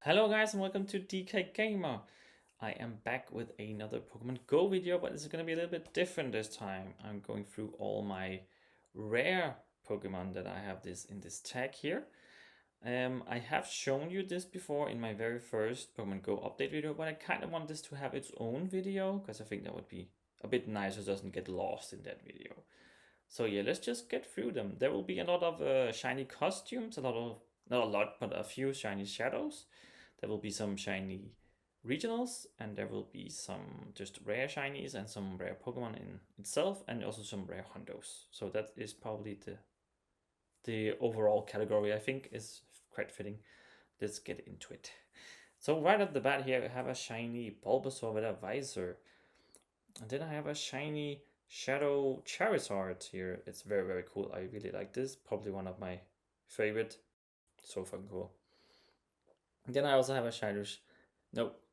Hello guys and welcome to DK Gamer. I am back with another Pokemon Go video, but it's going to be a little bit different this time. I'm going through all my rare Pokemon that I have in this tag here. I have shown you this before in my very first Pokemon Go update video, but I kind of want this to have its own video because I think that would be a bit nicer, doesn't get lost in that video. So yeah, let's just get through them. There will be a lot of shiny costumes, not a lot, but a few shiny shadows. There will be some shiny regionals, and there will be some just rare shinies and some rare Pokemon in itself, and also some rare hundos. So that is probably the overall category I think is quite fitting. Let's get into it. So right at the bat here, I have a shiny Bulbasaur with a visor. And then I have a shiny Shadow Charizard here. It's very cool. I really like this. Probably one of my favorite. So fucking cool. And then I also have a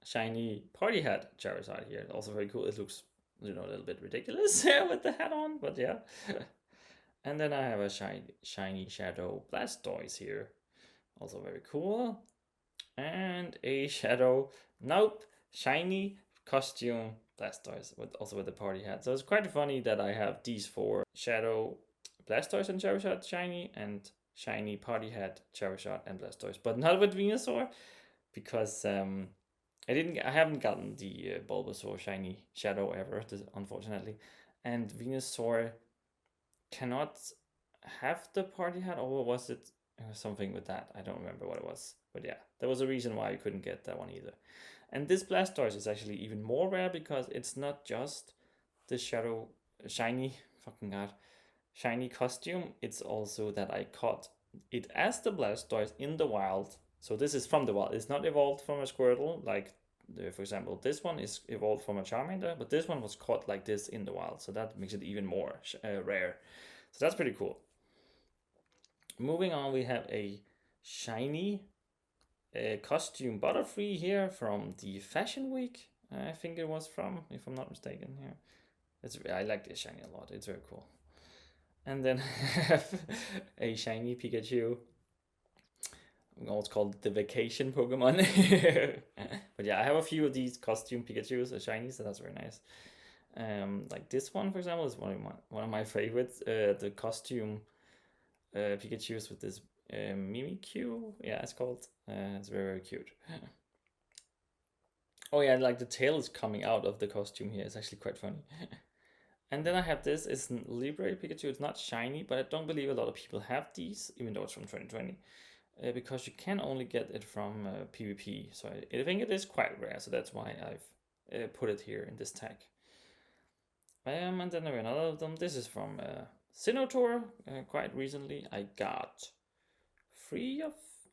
shiny Party Hat Charizard here. Also very cool. It looks, a little bit ridiculous with the hat on, but yeah. And then I have a shiny Shadow Blastoise here. Also very cool. And a shiny costume Blastoise with the party hat. So it's quite funny that I have these four Shadow Blastoise and Charizard shiny and shiny party hat Charizard and Blastoise, but not with Venusaur because I haven't gotten the Bulbasaur shiny Shadow ever, unfortunately, and Venusaur cannot have the party hat, or was it something with that? I don't remember what it was, but yeah, there was a reason why I couldn't get that one either. And this Blastoise is actually even more rare because it's not just the Shadow shiny, fucking god, shiny costume. It's also that I caught it as the Blastoise in the wild. So this is from the wild. It's not evolved from a Squirtle like for example, this one is evolved from a Charmander, but this one was caught like this in the wild, so that makes it even more rare. So that's pretty cool. Moving on, we have a shiny costume Butterfree here from the Fashion Week. I think it was from, if I'm not mistaken. Yeah, I like this shiny a lot. It's very cool. And then I have a shiny Pikachu. It's called the Vacation Pokemon. But yeah, I have a few of these costume Pikachu's, shinies, so that's very nice. Like this one, for example, is one of my favorites. The costume Pikachu's with this Mimikyu. Yeah, it's called. It's very cute. Oh yeah, like the tail is coming out of the costume here. It's actually quite funny. And then I have this. It's an Libre Pikachu. It's not shiny, but I don't believe a lot of people have these, even though it's from 2020. Because you can only get it from PvP. So I think it is quite rare. So that's why I've put it here in this tag. And then there are another of them. This is from Sinnoh. Quite recently, I got 3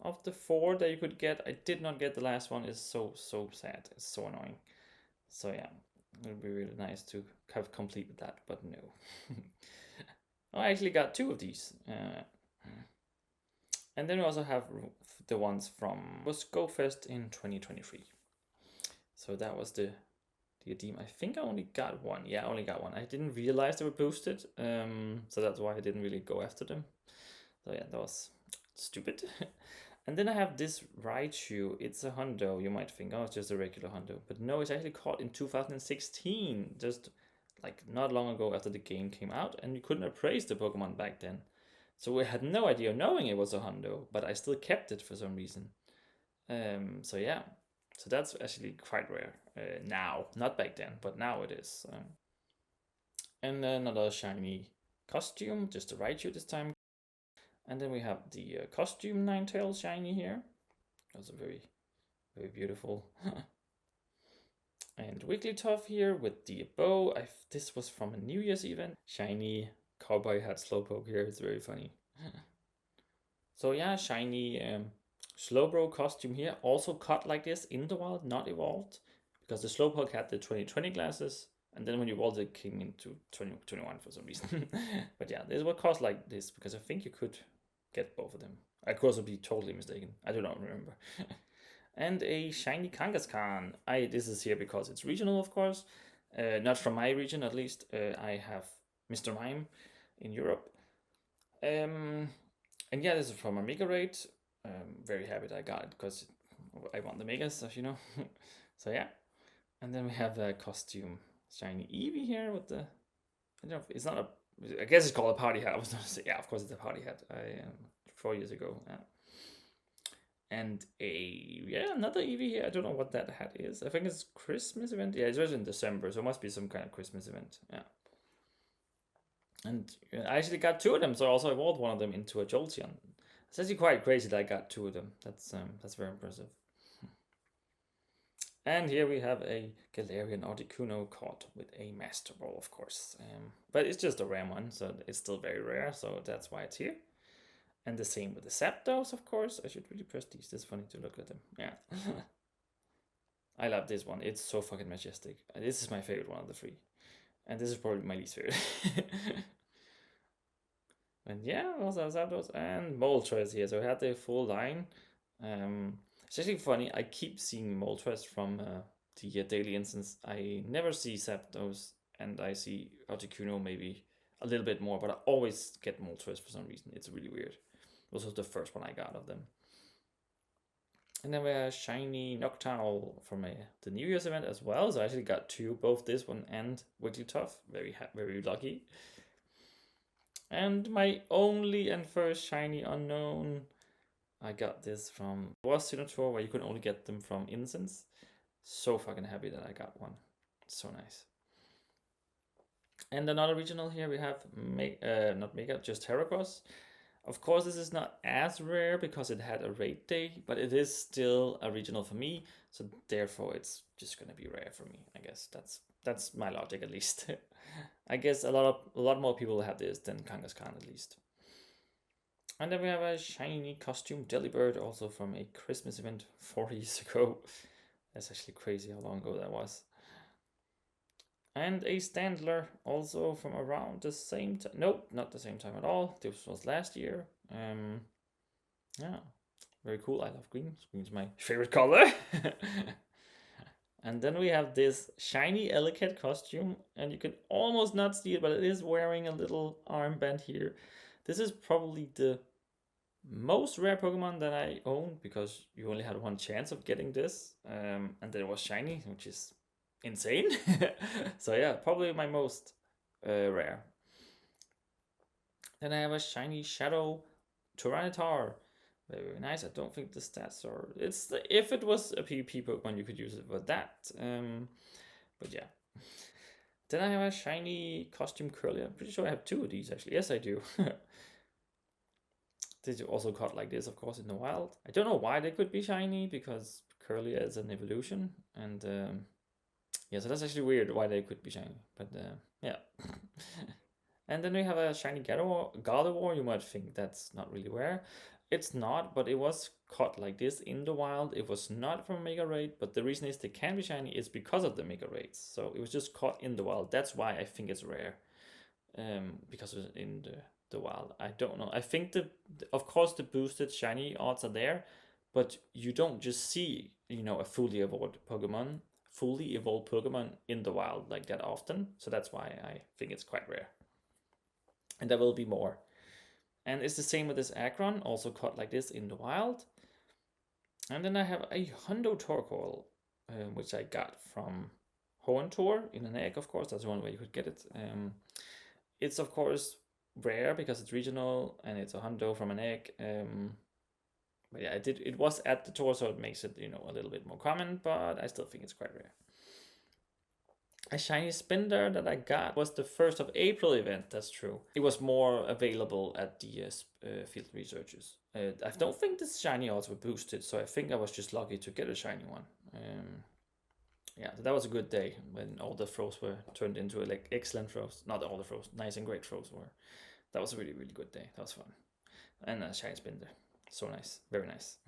of the 4 that you could get. I did not get the last one. It's so sad. It's so annoying. So yeah, it would be really nice to have completed that, but no. I actually got 2 of these. And then we also have the ones from Go Fest in 2023. So that was the Adeem. I think I only got one. Yeah, I only got one. I didn't realize they were boosted, so that's why I didn't really go after them. So yeah, that was stupid. And then I have this Raichu. It's a hundo. You might think, oh, it's just a regular hundo. But no, it's actually caught in 2016, just like not long ago after the game came out, and you couldn't appraise the Pokemon back then. So we had no idea knowing it was a hundo, but I still kept it for some reason. So yeah, so that's actually quite rare now. Not back then, but now it is. And then another shiny costume, just a Raichu this time. And then we have the costume Ninetales shiny here. Also very beautiful. And Wigglytuff here with the bow. This was from a New Year's event. Shiny cowboy hat Slowpoke here. It's very funny. So yeah, shiny Slowbro costume here. Also cut like this in the wild, not evolved. Because the Slowpoke had the 2020 glasses. And then when you evolved, it came into 2021 for some reason. But yeah, this was cost like this because I think you could get both of them. I could also be totally mistaken. I do not remember. And a shiny Kangaskhan. This is here because it's regional, of course. Not from my region, at least. I have Mr. Mime in Europe. And yeah, this is from a Mega Raid. Very happy that I got it because I want the megas, as you know. So yeah. And then we have a costume shiny Eevee here with the, I don't know, it's not a, I guess it's called a party hat. I was going to say, yeah, of course it's a party hat. 4 years ago. And another Eevee here. I don't know what that hat is. I think it's Christmas event. Yeah, it was in December, so it must be some kind of Christmas event. Yeah. And I actually got two of them, so I also evolved one of them into a Jolteon. It's actually quite crazy that I got two of them. That's very impressive. And here we have a Galarian Articuno caught with a Master Ball, of course. But it's just a rare one, so it's still very rare, so that's why it's here. And the same with the Zapdos, of course. I should really press these. It's funny to look at them. Yeah. I love this one. It's so fucking majestic. This is my favorite one of the three. And this is probably my least favorite. And yeah, also Zapdos and Moltres here. So we had the full line. It's actually funny. I keep seeing Moltres from the daily instance. I never see Zapdos, and I see Articuno maybe a little bit more, but I always get Moltres for some reason. It's really weird. This was the first one I got of them. And then we have shiny Noctowl from the New Year's event as well. So I actually got two, both this one and Wigglytuff. Very lucky. And my only and first shiny unknown, I got this from was Tour, where you could only get them from Incense. So fucking happy that I got one. So nice. And another regional here we have not Mega, just Heracross. Of course, this is not as rare because it had a raid day, but it is still a regional for me, so therefore it's just gonna be rare for me. I guess that's my logic at least. I guess a lot more people have this than Kangaskhan at least. And then we have a shiny costume Delibird, also from a Christmas event 4 years ago. That's actually crazy how long ago that was. And a Standler, also from around the same time. Nope, not the same time at all. This was last year. Yeah, very cool. I love green. Green's my favorite color. And then we have this shiny Ellicat costume, and you can almost not see it, but it is wearing a little armband here. This is probably the most rare Pokemon that I own, because you only had one chance of getting this, and then it was shiny, which is insane. So yeah, probably my most rare. Then I have a shiny Shadow Tyranitar. Very nice. I don't think the stats are. If it was a PvP Pokemon, you could use it for that. But yeah. Then I have a shiny costume Curly. I'm pretty sure I have two of these actually. Yes, I do. These are also caught like this, of course, in the wild. I don't know why they could be shiny, because Curly is an evolution, and yeah, so that's actually weird why they could be shiny. But yeah. And then we have a shiny Gardevoir. You might think that's not really rare. It's not, but it was caught like this in the wild. It was not from a Mega Raid, but the reason is they can be shiny is because of the Mega Raids. So it was just caught in the wild. That's why I think it's rare. Because it's in the wild. I don't know. I think of course the boosted shiny odds are there, but you don't just see, a fully evolved Pokemon in the wild like that often. So that's why I think it's quite rare. And there will be more. And it's the same with this Aggron, also caught like this in the wild. And then I have a Hundo Torkoal, which I got from Hoenn in an egg, of course. That's one way you could get it. It's, of course, rare because it's regional, and it's a Hundo from an egg. But yeah, it was at the tour, so it makes it, a little bit more common, but I still think it's quite rare. A shiny Spinner that I got was the 1st of April event, that's true. It was more available at the field researches. I don't think this shiny odds were boosted, so I think I was just lucky to get a shiny one. Yeah, so that was a good day when all the throws were turned into like excellent throws. Not all the throws, nice and great throws were. That was a really, really good day. That was fun. And a shiny Spinner. So nice. Very nice.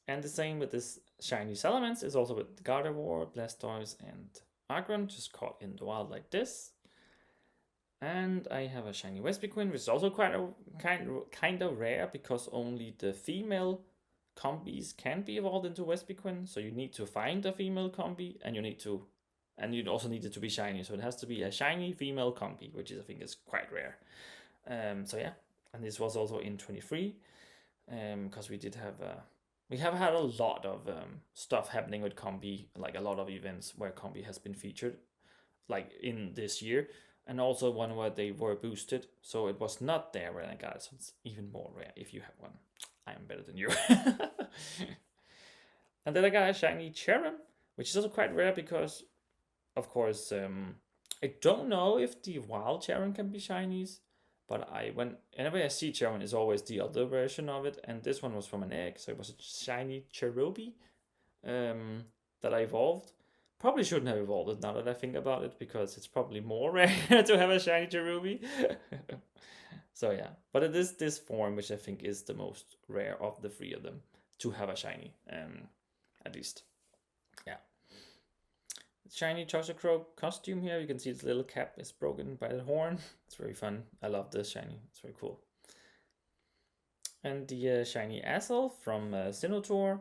And the same with this shiny Salamence is also with Gardevoir, Blastoise, and Aggron, just caught in the wild like this. And I have a shiny Vespiquen, which is also quite kind of rare, because only the female combis can be evolved into Vespiquen. So you need to find a female combi, and you also need it to be shiny. So it has to be a shiny female combi, which I think is quite rare. So yeah, and this was also in 23, because we did have we have had a lot of stuff happening with Combi, like a lot of events where Combi has been featured, like in this year, and also one where they were boosted, so it was not there when I got it. So it's even more rare if you have one. I am better than you. And then I got a shiny Cherrim, which is also quite rare because, of course, I don't know if the wild Cherrim can be shinies, but whenever I see Cherrim, it's always the other version of it, and this one was from an egg, so it was a shiny Cherubi that I evolved. Probably shouldn't have evolved it now that I think about it, because it's probably more rare to have a shiny Cherubi. So yeah, but it is this form which I think is the most rare of the three of them to have a shiny, at least. Yeah. Shiny Crow costume here. You can see its little cap is broken by the horn. It's very fun. I love this shiny. It's very cool. And the shiny Assel from Sinotaur.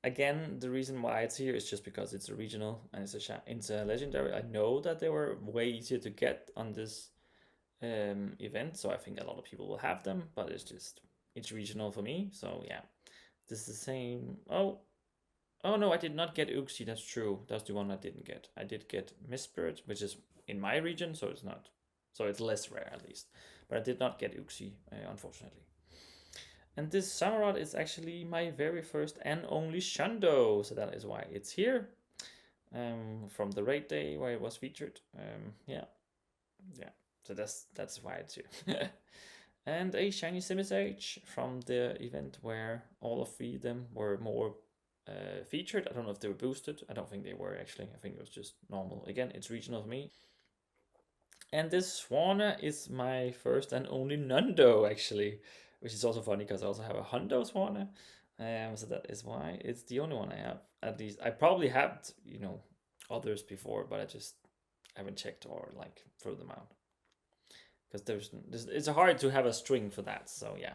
Again, the reason why it's here is just because it's a regional and it's a legendary. I know that they were way easier to get on this event, so I think a lot of people will have them, but it's regional for me. So yeah, this is the same. Oh no, I did not get Uxie, that's true. That's the one I didn't get. I did get Mistspirit, which is in my region, so it's not. So it's less rare at least. But I did not get Uxie, unfortunately. And this Samurott is actually my very first and only Shundo, so that is why it's here. From the raid day where it was featured. Yeah. So that's why it's here. And a shiny Simisage from the event where all of three of them were more featured. I don't know if they were boosted. I don't think they were actually. I think it was just normal. Again, it's regional for me. And this Swanna is my first and only Nundo actually, which is also funny because I also have a Hundo Swanna. So that is why it's the only one I have. At least I probably had others before, but I just haven't checked or like throw them out because it's hard to have a string for that. So yeah.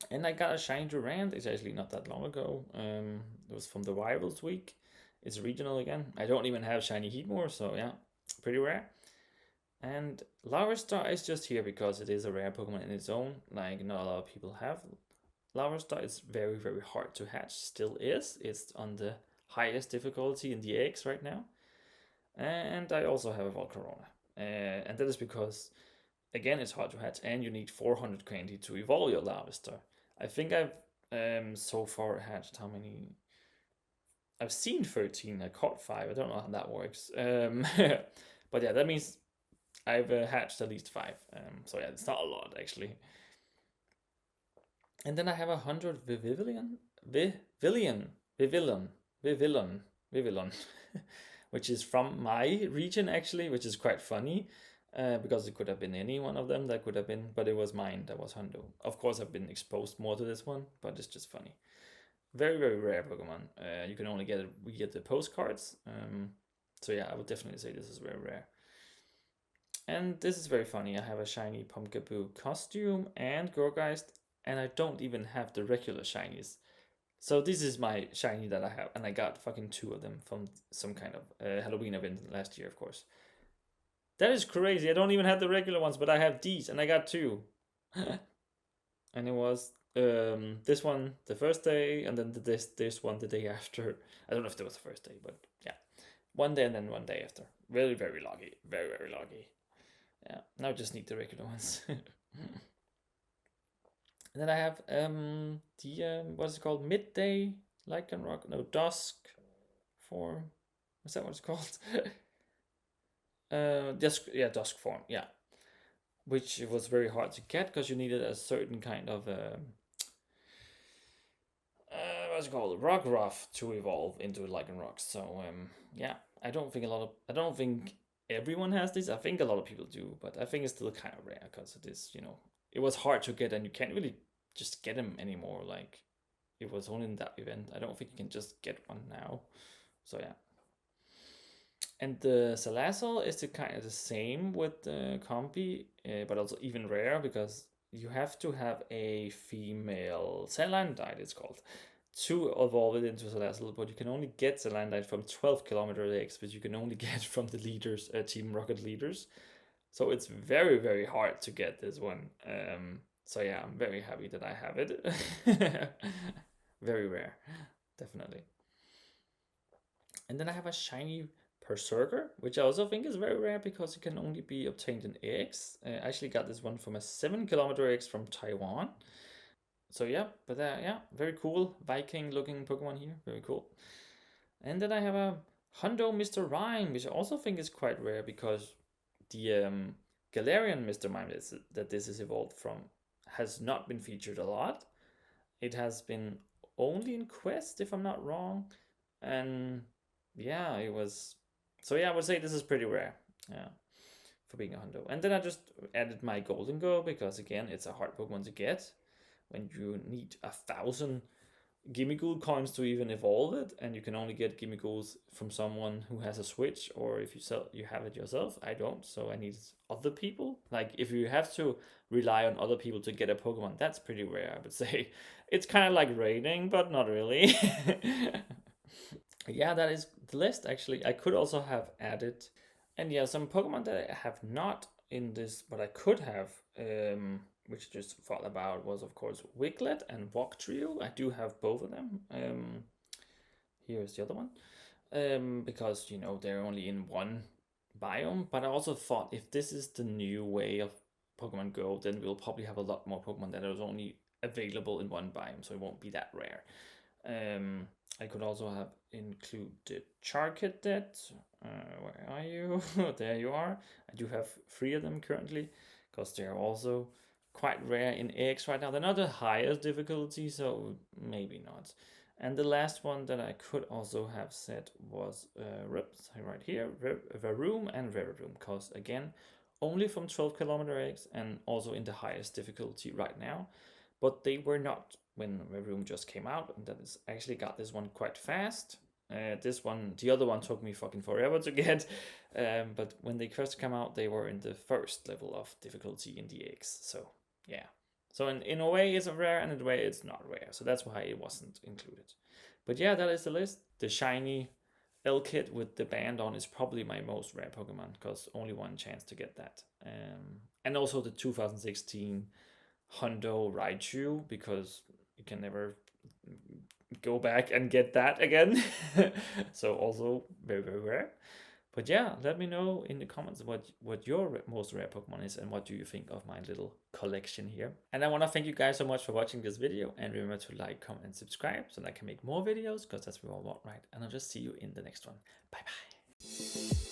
And I got a shiny Durant. It's actually not that long ago. It was from the Rivals week. It's regional again. I don't even have shiny Heatmore, so yeah, pretty rare. And Larvestar is just here because it is a rare Pokemon in its own. Like not a lot of people have. Larvestar is very, very hard to hatch. Still is. It's on the highest difficulty in the eggs right now. And I also have a Volcarona. And that is because, again, it's hard to hatch and you need 400 candy to evolve your Larvestar. I think I've so far hatched how many? I've seen 13. I caught 5. I don't know how that works. But yeah, that means I've hatched at least 5. So yeah, it's not a lot actually. And then I have 100 Vivillon, which is from my region actually, which is quite funny. Because it could have been any one of them that could have been, but it was mine that was Hundo. Of course, I've been exposed more to this one, but it's just funny. Very, very rare Pokemon. You can only get the postcards. So yeah, I would definitely say this is very rare. And this is very funny. I have a shiny Pumpkaboo costume and Gorgeist, and I don't even have the regular shinies. So this is my shiny that I have, and I got fucking 2 of them from some kind of Halloween event last year, of course. That is crazy. I don't even have the regular ones, but I have these, and I got 2. And it was this one the first day, and then this one the day after. I don't know if it was the first day, but yeah, one day and then one day after. Very, very lucky. Very, very lucky. Yeah. Now I just need the regular ones. And then I have the what's it called? Midday Lycanroc? No, Dusk form. Is that what it's called? Dusk form, yeah. Which was very hard to get because you needed a certain kind of what's it called, Rockruff to evolve into Lycanroc. So yeah, I don't think everyone has this. I think a lot of people do, but I think it's still kind of rare because it is, it was hard to get and you can't really just get them anymore. Like it was only in that event. I don't think you can just get one now. So yeah. And the Salazzle is kind of the same with the Combi, but also even rare because you have to have a female Salandite, it's called, to evolve it into Salazzle, but you can only get Salandite from 12-kilometer legs, which you can only get from the leaders, Team Rocket leaders. So it's very, very hard to get this one. So yeah, I'm very happy that I have it. Very rare, definitely. And then I have a shiny Berserker, which I also think is very rare because it can only be obtained in eggs. I actually got this one from a 7 kilometer eggs from Taiwan. So yeah, but yeah, very cool Viking looking Pokemon here. Very cool. And then I have a Hundo Mr. Rhyme, which I also think is quite rare because the Galarian Mr. Mime that this is evolved from has not been featured a lot. It has been only in Quest, if I'm not wrong. And yeah, it was. So yeah, I would say this is pretty rare. Yeah, for being a hundo. And then I just added my Golden Go because again, it's a hard Pokemon to get when you need 1,000 Gimmighoul coins to even evolve it, and you can only get Gimmighouls from someone who has a Switch, or if you have it yourself. I don't, so I need other people. Like if you have to rely on other people to get a Pokemon, that's pretty rare. I would say it's kind of like raiding, but not really. Yeah, that is the list. Actually, I could also have added, and yeah, some Pokemon that I have not in this, but I could have. Which I just thought about was of course Wiglet and Trio. I do have both of them. Here's the other one. Because they're only in one biome. But I also thought if this is the new way of Pokemon Go, then we'll probably have a lot more Pokemon that are only available in one biome, so it won't be that rare. I could also have included Charcadet. Where are you? There you are. I do have 3 of them currently because they're also quite rare in eggs right now. They're not the highest difficulty, so maybe not. And the last one that I could also have said was right here, Varoom and Veraroom, because again, only from 12 kilometer eggs and also in the highest difficulty right now. But they were not when Varoom just came out, and that is actually got this one quite fast. This one, the other one took me fucking forever to get, but when they first came out, they were in the first level of difficulty in the eggs. So yeah, so in a way it's rare, and in a way it's not rare. So that's why it wasn't included. But yeah, that is the list. The shiny L-Kit with the band on is probably my most rare Pokemon because only one chance to get that. And also the 2016 Hundo Raichu because you can never go back and get that again. So also very very rare. But yeah, let me know in the comments what your most rare Pokemon is and what do you think of my little collection here. And I want to thank you guys so much for watching this video, and remember to like, comment, and subscribe so that I can make more videos because that's what we all want, right? And I'll just see you in the next one. Bye bye.